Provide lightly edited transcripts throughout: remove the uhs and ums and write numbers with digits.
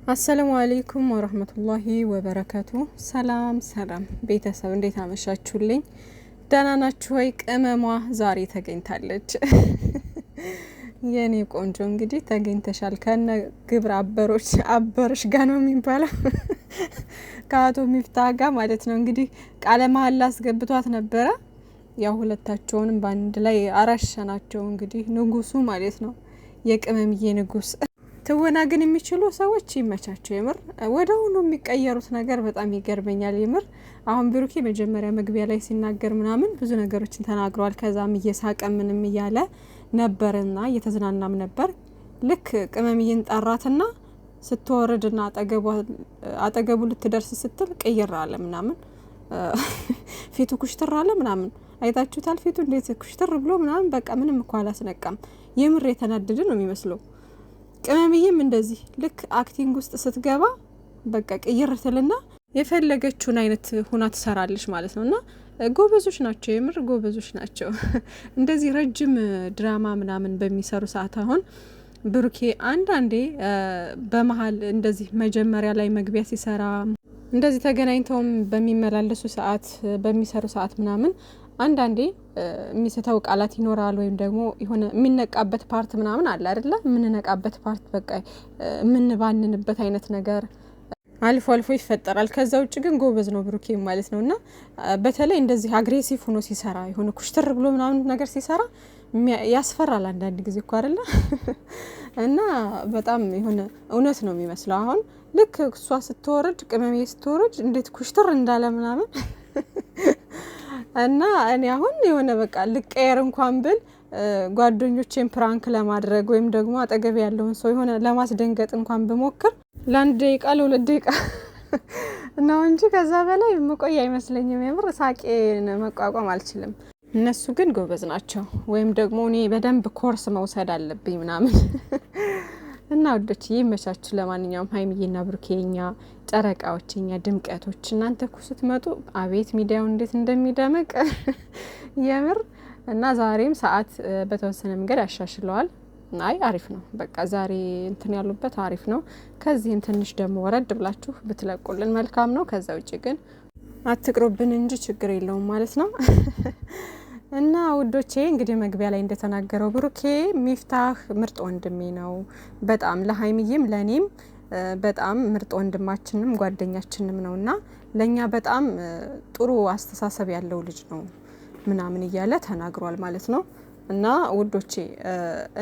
አሰላሙ አለይኩም ወራህመቱላሂ ወበረካቱ። ሰላም ቤተሰብ እንዴት አመሻችሁልኝ? ደህና ናችሁ ወይ? ቅመሟ ዛሬ ተገኝታለች። የኔ ቆንጆ እንግዲህ ተገኝተሻል። ከነ ግብረ አበሮች ጋር ነው የሚባለው ከአቶ ሚፍታህ ጋር ማለት ነው። እንግዲህ ቃለ መሀላ አስገብቷት ነበረ። ያው ሁለታቸውንም በአንድ ላይ አራሸናቸው። እንግዲህ ንጉሱ ማለት ነው፣ የቅመምዬ ንጉስ። ትወና ግን የሚችሉ ሰዎች ይመቻቸው። የምር ወደውኑ የሚቀየሩት ነገር በጣም ይገርመኛል። የምር አሁን ብሩኬ መጀመሪያ መግቢያ ላይ ሲናገር ምናምን ብዙ ነገሮችን ተናግሯል። ከዛም እየሳቀ ምንም እያለ ነበርና እየተዝናናም ነበር። ልክ ቅመምዬን ጠራትና ስትወርድና አጠገቡ ልትደርስ ስትል ቅይር አለ ምናምን ፊቱ ኩሽትር አለ ምናምን። አይታችሁታል? ፊቱ እንዴት ኩሽትር ብሎ ምናምን በቃ ምንም እኮ አላስነቃም። የምር የተናደደ ነው የሚመስለው። ቅመምዬም እንደዚህ ልክ አክቲንግ ውስጥ ስትገባ በቃ ቅይር ትልና የፈለገችውን አይነት ሁና ትሰራለች ማለት ነው። እና ጎበዞች ናቸው፣ የምር ጎበዞች ናቸው። እንደዚህ ረጅም ድራማ ምናምን በሚሰሩ ሰዓት አሁን ብሩኬ አንዳንዴ በመሀል እንደዚህ መጀመሪያ ላይ መግቢያ ሲሰራ እንደዚህ ተገናኝተውም በሚመላለሱ ሰዓት በሚሰሩ ሰዓት ምናምን አንዳንዴ የሚስተው ቃላት ይኖራል፣ ወይም ደግሞ የሆነ የሚነቃበት ፓርት ምናምን አለ አይደለ? የምንነቃበት ፓርት በቃ የምንባንንበት አይነት ነገር አልፎ አልፎ ይፈጠራል። ከዛ ውጭ ግን ጎበዝ ነው ብሩኬ ማለት ነው። እና በተለይ እንደዚህ አግሬሲቭ ሆኖ ሲሰራ የሆነ ኩሽትር ብሎ ምናምን ነገር ሲሰራ ያስፈራል አንዳንድ ጊዜ እኮ አይደለ? እና በጣም የሆነ እውነት ነው የሚመስለው። አሁን ልክ እሷ ስትወርድ ቅመሜ ስትወርድ እንዴት ኩሽትር እንዳለ ምናምን እና እኔ አሁን የሆነ በቃ ልቀየር እንኳን ብል ጓደኞቼን ፕራንክ ለማድረግ ወይም ደግሞ አጠገብ ያለውን ሰው የሆነ ለማስደንገጥ እንኳን ብሞክር ለአንድ ደቂቃ ለሁለት ደቂቃ ነው እንጂ ከዛ በላይ መቆይ አይመስለኝም። የምር ሳቄን መቋቋም አልችልም። እነሱ ግን ጎበዝ ናቸው። ወይም ደግሞ እኔ በደንብ ኮርስ መውሰድ አለብኝ ምናምን እና ወዶች ይመቻችሁ። ለማንኛውም ሀይሚዬና ብሩኬኛ ጨረቃዎችኛ ድምቀቶች፣ እናንተ እኮ ስትመጡ አቤት ሚዲያው እንዴት እንደሚደምቅ የምር። እና ዛሬም ሰዓት በተወሰነ መንገድ ያሻሽለዋል። አይ አሪፍ ነው። በቃ ዛሬ እንትን ያሉበት አሪፍ ነው። ከዚህም ትንሽ ደግሞ ወረድ ብላችሁ ብትለቁልን መልካም ነው። ከዛ ውጭ ግን አትቅሩብን እንጂ ችግር የለውም ማለት ነው። እና ውዶቼ እንግዲህ መግቢያ ላይ እንደተናገረው ብሩኬ ሚፍታህ ምርጥ ወንድሜ ነው። በጣም ለሀይሚዬም ለኔም በጣም ምርጥ ወንድማችንም ጓደኛችንም ነውና ለኛ በጣም ጥሩ አስተሳሰብ ያለው ልጅ ነው ምናምን እያለ ተናግሯል ማለት ነው። እና ውዶቼ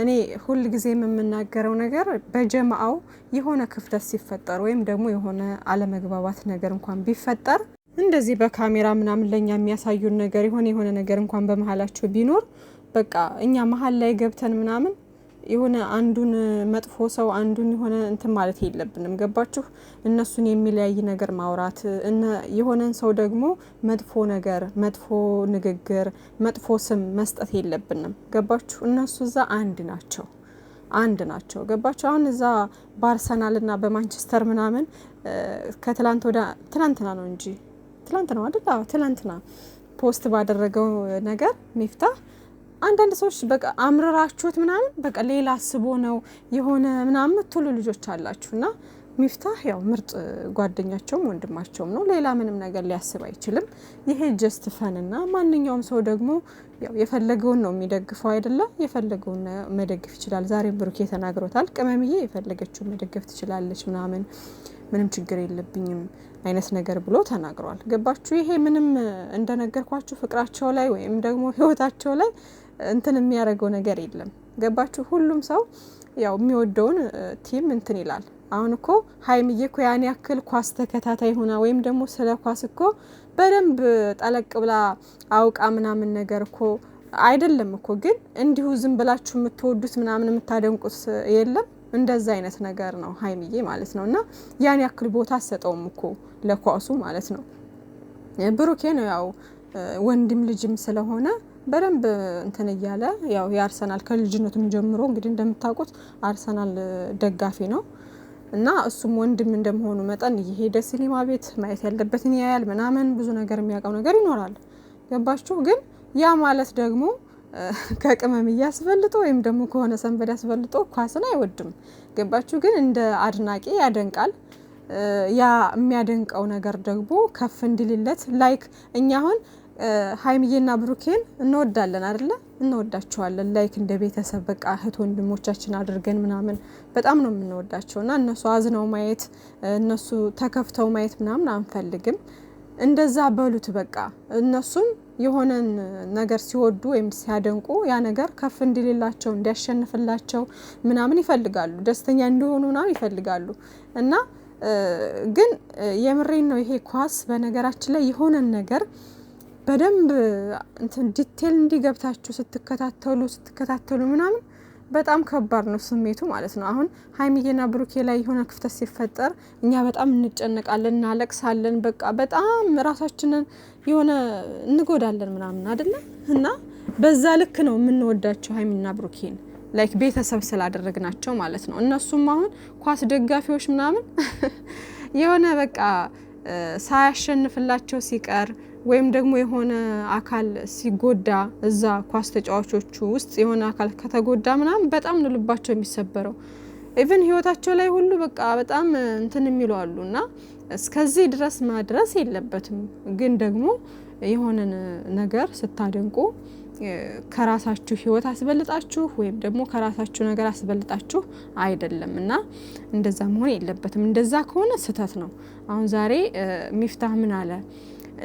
እኔ ሁል ጊዜ የምናገረው ነገር በጀማአው የሆነ ክፍተት ሲፈጠር ወይም ደግሞ የሆነ አለመግባባት ነገር እንኳን ቢፈጠር እንደዚህ በካሜራ ምናምን ለኛ የሚያሳዩን ነገር የሆነ ነገር እንኳን በመሀላቸው ቢኖር በቃ እኛ መሀል ላይ ገብተን ምናምን የሆነ አንዱን መጥፎ ሰው አንዱን የሆነ እንትን ማለት የለብንም። ገባችሁ? እነሱን የሚለያይ ነገር ማውራት የሆነን ሰው ደግሞ መጥፎ ነገር፣ መጥፎ ንግግር፣ መጥፎ ስም መስጠት የለብንም። ገባችሁ? እነሱ እዛ አንድ ናቸው። ገባችሁ? አሁን እዛ በአርሰናልና በማንቸስተር ምናምን ትላንትና ነው እንጂ ትላንት ነው አይደል? ትላንትና ፖስት ባደረገው ነገር ሚፍታህ አንዳንድ ሰዎች በቃ አምረራችሁት ምናምን በቃ ሌላ አስቦ ነው የሆነ ምናምን ምትሉ ልጆች አላችሁና ሚፍታህ ያው ምርጥ ጓደኛቸውም ወንድማቸውም ነው። ሌላ ምንም ነገር ሊያስብ አይችልም። ይሄ ጀስት ፈንና ማንኛውም ሰው ደግሞ ያው የፈለገውን ነው የሚደግፈው አይደለ? የፈለገውን መደግፍ ይችላል። ዛሬም ብሩኬ ተናግሮታል። ቅመምዬ የፈለገችውን መደገፍ ትችላለች ምንም ችግር የለብኝም አይነት ነገር ብሎ ተናግሯል። ገባችሁ? ይሄ ምንም እንደነገርኳችሁ ፍቅራቸው ላይ ወይም ደግሞ ህይወታቸው ላይ እንትን የሚያደርገው ነገር የለም። ገባችሁ? ሁሉም ሰው ያው የሚወደውን ቲም እንትን ይላል። አሁን እኮ ሀይሚዬ እኮ ያን ያክል ኳስ ተከታታይ ሆና ወይም ደግሞ ስለ ኳስ እኮ በደንብ ጠለቅ ብላ አውቃ ምናምን ነገር እኮ አይደለም እኮ። ግን እንዲሁ ዝም ብላችሁ የምትወዱት ምናምን የምታደንቁት የለም። እንደዛ አይነት ነገር ነው ሀይሚዬ ማለት ነው። እና ያን ያክል ቦታ አሰጠውም እኮ ለኳሱ ማለት ነው። ብሩኬ ነው ያው ወንድም ልጅም ስለሆነ በደንብ እንትን እያለ ያው የአርሰናል ከልጅነቱም ጀምሮ እንግዲህ እንደምታውቁት አርሰናል ደጋፊ ነው። እና እሱም ወንድም እንደመሆኑ መጠን እየሄደ ሲኒማ ቤት ማየት ያለበትን ያያል ምናምን ብዙ ነገር የሚያውቀው ነገር ይኖራል። ገባችሁ? ግን ያ ማለት ደግሞ ከቅመም ያስፈልጦ ወይም ደግሞ ከሆነ ሰንበድ ያስፈልጦ ኳስን አይወድም። ገባችሁ? ግን እንደ አድናቂ ያደንቃል። ያ የሚያደንቀው ነገር ደግሞ ከፍ እንዲልለት ላይክ እኛ አሁን ሀይሚዬና ብሩኬን እንወዳለን አይደለ? እንወዳቸዋለን ላይክ እንደ ቤተሰብ በቃ እህት ወንድሞቻችን አድርገን ምናምን በጣም ነው የምንወዳቸውና እነሱ አዝነው ማየት እነሱ ተከፍተው ማየት ምናምን አንፈልግም። እንደዛ በሉት በቃ እነሱም የሆነን ነገር ሲወዱ ወይም ሲያደንቁ ያ ነገር ከፍ እንዲልላቸው እንዲያሸንፍላቸው ምናምን ይፈልጋሉ። ደስተኛ እንዲሆኑ ምናምን ይፈልጋሉ። እና ግን የምሬን ነው። ይሄ ኳስ በነገራችን ላይ የሆነን ነገር በደንብ እንትን ዲቴል እንዲገብታችሁ ስትከታተሉ ምናምን በጣም ከባድ ነው ስሜቱ ማለት ነው። አሁን ሀይሚዬና ብሩኬ ላይ የሆነ ክፍተት ሲፈጠር እኛ በጣም እንጨነቃለን፣ እናለቅሳለን። በቃ በጣም ራሳችንን የሆነ እንጎዳለን ምናምን አይደለ? እና በዛ ልክ ነው የምንወዳቸው ሀይሚና ብሩኬን ላይክ ቤተሰብ ስላደረግናቸው ማለት ነው። እነሱም አሁን ኳስ ደጋፊዎች ምናምን የሆነ በቃ ሳያሸንፍላቸው ሲቀር ወይም ደግሞ የሆነ አካል ሲጎዳ እዛ ኳስ ተጫዋቾቹ ውስጥ የሆነ አካል ከተጎዳ ምናምን በጣም ነው ልባቸው የሚሰበረው። ኢቭን ህይወታቸው ላይ ሁሉ በቃ በጣም እንትን የሚሉ አሉና እስከዚህ ድረስ ማድረስ የለበትም። ግን ደግሞ የሆነን ነገር ስታደንቁ ከራሳችሁ ህይወት አስበልጣችሁ ወይም ደግሞ ከራሳችሁ ነገር አስበልጣችሁ አይደለም እና እንደዛ መሆን የለበትም። እንደዛ ከሆነ ስህተት ነው። አሁን ዛሬ ሚፍታህ ምን አለ?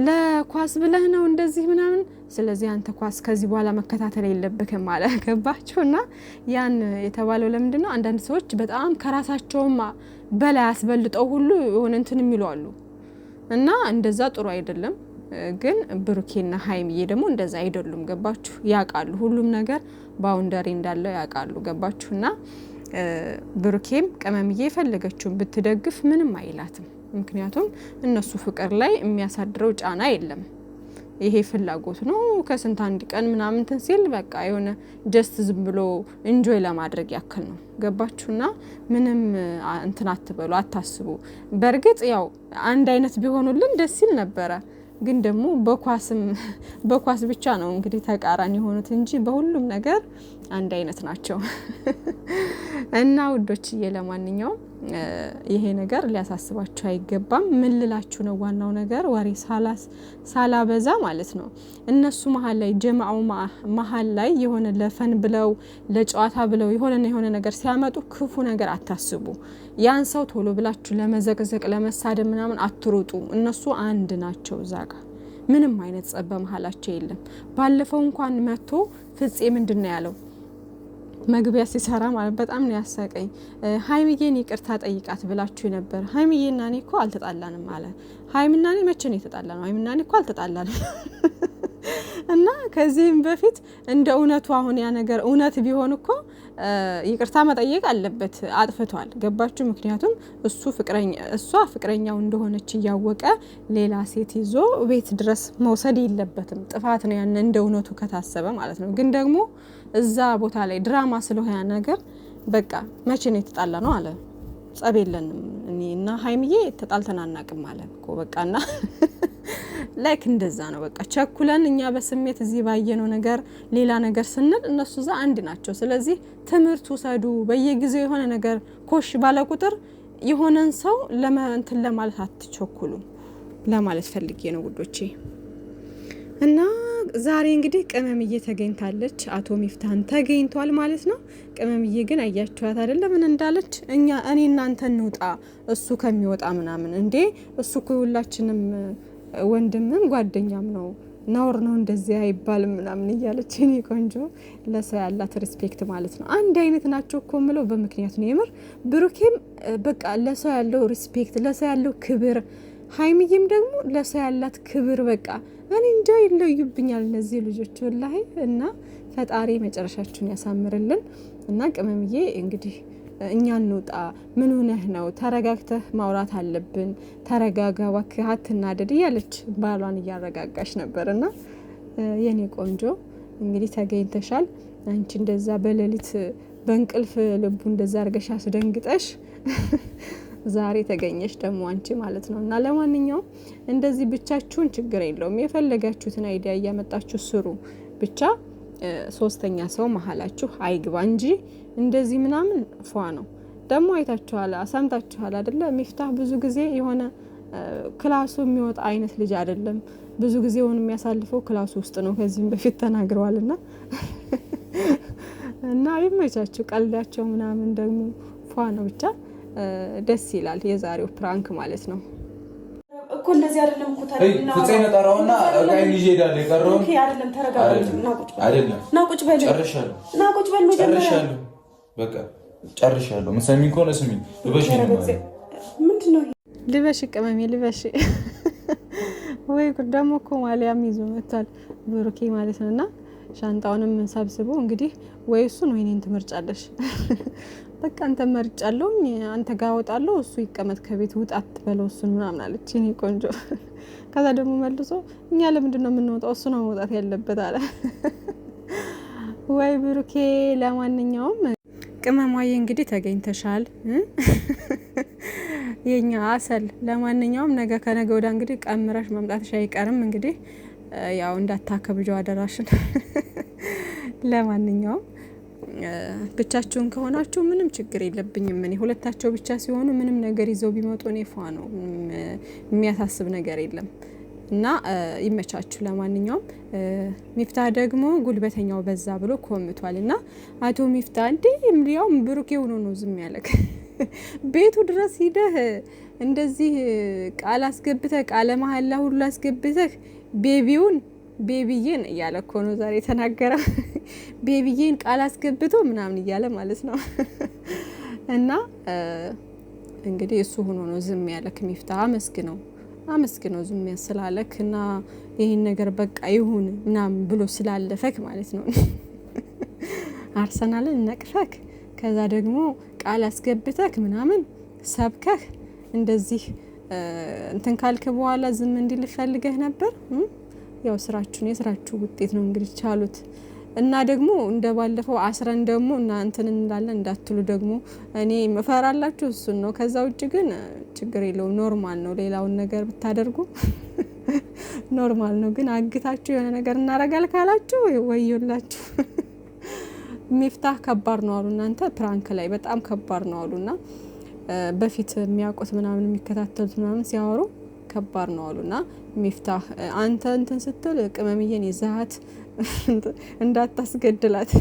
ለኳስ ብለህ ነው እንደዚህ ምናምን፣ ስለዚህ አንተ ኳስ ከዚህ በኋላ መከታተል የለብክም አለ። ገባችሁና ያን የተባለው ለምንድን ነው? አንዳንድ ሰዎች በጣም ከራሳቸውም በላይ አስበልጠው ሁሉ የሆነ እንትን የሚሉ አሉ እና እንደዛ ጥሩ አይደለም። ግን ብሩኬና ሀይሚዬ ደግሞ እንደዛ አይደሉም። ገባችሁ? ያውቃሉ፣ ሁሉም ነገር ባውንደሪ እንዳለው ያውቃሉ። ገባችሁና ብሩኬም ቅመምዬ የፈለገችውን ብትደግፍ ምንም አይላትም። ምክንያቱም እነሱ ፍቅር ላይ የሚያሳድረው ጫና የለም። ይሄ ፍላጎት ነው። ከስንት አንድ ቀን ምናምን እንትን ሲል በቃ የሆነ ጀስት ዝም ብሎ ኢንጆይ ለማድረግ ያክል ነው። ገባችሁና ምንም እንትን አትበሉ፣ አታስቡ። በእርግጥ ያው አንድ አይነት ቢሆኑልን ደስ ይል ነበረ። ግን ደግሞ በኳስ ብቻ ነው እንግዲህ ተቃራኒ የሆኑት እንጂ በሁሉም ነገር አንድ አይነት ናቸው። እና ውዶችዬ ለማንኛውም ይሄ ነገር ሊያሳስባችሁ አይገባም። ምን ልላችሁ ነው? ዋናው ነገር ወሬ ሳላበዛ ማለት ነው። እነሱ መሀል ላይ ጀማዓው መሀል ላይ የሆነ ለፈን ብለው ለጨዋታ ብለው የሆነ ነገር ሲያመጡ ክፉ ነገር አታስቡ። ያን ሰው ቶሎ ብላችሁ ለመዘቅዘቅ ለመሳደብ ምናምን አትሩጡ። እነሱ አንድ ናቸው። ዛጋ ምንም አይነት ጸብ በመሀላቸው የለም። ባለፈው እንኳን መጥቶ ፍፄ ምንድነው ያለው? መግቢያ ሲሰራ ማለት በጣም ነው ያሳቀኝ። ሀይሚዬን ይቅርታ ጠይቃት ብላችሁ ነበር። ሀይሚዬና እኔ እኮ አልተጣላንም አለ። ሀይሚና እኔ መቼ ነው የተጣላነው? ሀይሚና እኔ እኮ አልተጣላንም። እና ከዚህም በፊት እንደ እውነቱ አሁን ያ ነገር እውነት ቢሆን እኮ ይቅርታ መጠየቅ አለበት። አጥፍቷል። ገባችሁ? ምክንያቱም እሷ ፍቅረኛው እንደሆነች እያወቀ ሌላ ሴት ይዞ ቤት ድረስ መውሰድ የለበትም። ጥፋት ነው ያን እንደ እውነቱ ከታሰበ ማለት ነው። ግን ደግሞ እዛ ቦታ ላይ ድራማ ስለሆነ ያ ነገር በቃ መቼ ነው የተጣላ ነው አለ። ጸብ የለንም እኔ እና ሀይሚዬ ተጣልተን አናውቅም አለ እኮ በቃና ላይክ እንደዛ ነው። በቃ ቸኩለን እኛ በስሜት እዚህ ባየነው ነገር ሌላ ነገር ስንል እነሱ እዛ አንድ ናቸው። ስለዚህ ትምህርት ውሰዱ። በየጊዜው የሆነ ነገር ኮሽ ባለ ቁጥር የሆነን ሰው እንትን ለማለት አትቸኩሉ ለማለት ፈልጌ ነው ውዶቼ። እና ዛሬ እንግዲህ ቅመምዬ ተገኝታለች። አቶ ሚፍታህን ተገኝቷል ማለት ነው። ቅመምዬ ግን አያችኋት አይደለ? ምን እንዳለች? እኔ እናንተ እንውጣ እሱ ከሚወጣ ምናምን። እንዴ እሱ እኮ ሁላችንም ወንድምም ጓደኛም ነው፣ ነውር ነው እንደዚህ አይባልም ምናምን እያለች እኔ ቆንጆ ለሰው ያላት ሪስፔክት ማለት ነው። አንድ አይነት ናቸው እኮ ምለው በምክንያት ነው የምር። ብሩኬም በቃ ለሰው ያለው ሪስፔክት፣ ለሰው ያለው ክብር፣ ሀይሚዬም ደግሞ ለሰው ያላት ክብር በቃ እኔ እንጃ ይለዩብኛል እነዚህ ልጆች ወላሂ። እና ፈጣሪ መጨረሻችሁን ያሳምርልን። እና ቅመምዬ እንግዲህ እኛ እንውጣ፣ ምን ሆነህ ነው? ተረጋግተህ ማውራት አለብን፣ ተረጋጋ እባክህ አትናደድ እያለች ባሏን እያረጋጋች ነበር። እና የኔ ቆንጆ እንግዲህ ተገኝተሻል። አንቺ እንደዛ በሌሊት በእንቅልፍ ልቡ እንደዛ አርገሽ አስደንግጠሽ ዛሬ ተገኘሽ ደግሞ አንቺ ማለት ነው። እና ለማንኛውም እንደዚህ ብቻችሁን ችግር የለውም። የፈለጋችሁትን አይዲያ እያመጣችሁ ስሩ። ብቻ ሶስተኛ ሰው መሀላችሁ አይግባ እንጂ እንደዚህ ምናምን ፏ ነው። ደግሞ አይታችኋል ሰምታችኋል አይደለ? ሚፍታህ ብዙ ጊዜ የሆነ ክላሱ የሚወጣ አይነት ልጅ አይደለም። ብዙ ጊዜውን የሚያሳልፈው ክላሱ ውስጥ ነው። ከዚህም በፊት ተናግረዋልና እና ይመቻችሁ። ቀልዳቸው ምናምን ደግሞ ፏ ነው። ብቻ ደስ ይላል የዛሬው ፕራንክ ማለት ነው እኮ። እንደዚህ አይደለም እኮ ታዲያ ፍፄ ነጠራውና አጋይ ልጅ ሄዳለ የቀረው ኦኬ። አይደለም ተረጋጋ። አይደለም ናቁጭ በል ጨርሻለሁ። ናቁጭ በል ጨርሻለሁ። በቃ ጨርሻለሁ። መሰሚን ከሆነ ስሚኝ። ልበሽ ነው ማለት ምንድነው? ልበሽ ቅመሜ ልበሽ። ወይ ደግሞ እኮ ማሊያም ይዞ መጥቷል ብሩኬ ማለት ነውና ሻንጣውንም ሰብስቦ እንግዲህ ወይ እሱን ወይ እኔን ትመርጫለሽ። በቃ አንተ መርጫለሁ፣ አንተ ጋር ወጣለሁ፣ እሱ ይቀመጥ ከቤት ውጣት በለው እሱን ምናምን አለች እኔ ቆንጆ። ከዛ ደግሞ መልሶ እኛ ለምንድን ነው የምንወጣው? እሱ ነው መውጣት ያለበት አለ። ወይ ብሩኬ። ለማንኛውም ቅመሟዬ እንግዲህ ተገኝተሻል የኛ አሰል። ለማንኛውም ነገ ከነገ ወዲያ እንግዲህ ቀምረሽ መምጣትሽ አይቀርም። እንግዲህ ያው እንዳታከብጀው አደራሽን። ለማንኛውም ብቻችሁን ከሆናችሁ ምንም ችግር የለብኝም። እኔ ሁለታቸው ብቻ ሲሆኑ ምንም ነገር ይዘው ቢመጡ እኔ ፏ ነው፣ የሚያሳስብ ነገር የለም። እና ይመቻችሁ። ለማንኛውም ሚፍታህ ደግሞ ጉልበተኛው በዛ ብሎ ኮምቷል። እና አቶ ሚፍታህ እንዴ ያው ብሩኬ ሆኖ ነው ዝም ያለክ ቤቱ ድረስ ሂደህ እንደዚህ ቃል አስገብተህ ቃለ መሐላ ሁሉ አስገብተህ ቤቢዬን እያለ እኮ ነው ዛሬ የተናገረው። ቤቢዬን ቃል አስገብቶ ምናምን እያለ ማለት ነው። እና እንግዲህ እሱ ሆኖ ነው ዝም ያለክ ሚፍታህ። አመስግነው ዝም ያስላለክ እና ይሄን ነገር በቃ ይሁን ምናምን ብሎ ስላለፈክ ማለት ነው። አርሰናልን ነቅፈክ ከዛ ደግሞ ቃል አስገብተክ ምናምን ሰብከህ እንደዚህ እንትን ካልክ በኋላ ዝም እንዲል ፈልገህ ነበር። ያው የስራችሁ ውጤት ነው እንግዲህ ቻሉት። እና ደግሞ እንደ ባለፈው አስረን ደግሞ እና እንትን እንዳለን እንዳትሉ ደግሞ እኔ መፈራላችሁ እሱን ነው። ከዛ ውጭ ግን ችግር የለውም ኖርማል ነው። ሌላውን ነገር ብታደርጉ ኖርማል ነው። ግን አግታችሁ የሆነ ነገር እናረጋል ካላችሁ ወዮላችሁ። ሚፍታህ ከባድ ነው አሉ እናንተ ፕራንክ ላይ በጣም ከባድ ነው አሉና በፊት የሚያውቁት ምናምን የሚከታተሉት ምናምን ሲያወሩ ከባድ ነው አሉና ሚፍታህ አንተ እንትን ስትል ቅመምዬን ይዛት እንዳታስገድላት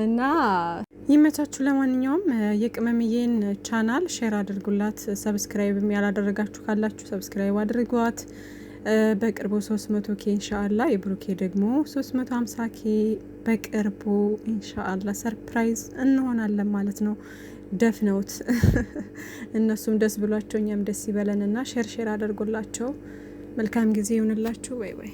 እና ይመቻችሁ። ለማንኛውም የቅመምዬን ቻናል ሼር አድርጉላት። ሰብስክራይብ ያላደረጋችሁ ካላችሁ ሰብስክራይብ አድርጓት። በቅርቡ 300 ኬ ኢንሻአላህ፣ የብሩኬ ደግሞ 350 ኬ በቅርቡ ኢንሻአላህ ሰርፕራይዝ እንሆናለን ማለት ነው። ደፍነውት እነሱም ደስ ብሏቸው እኛም ደስ ይበለንና ሼር አድርጉላቸው። መልካም ጊዜ ይሁንላችሁ። ባይ ባይ።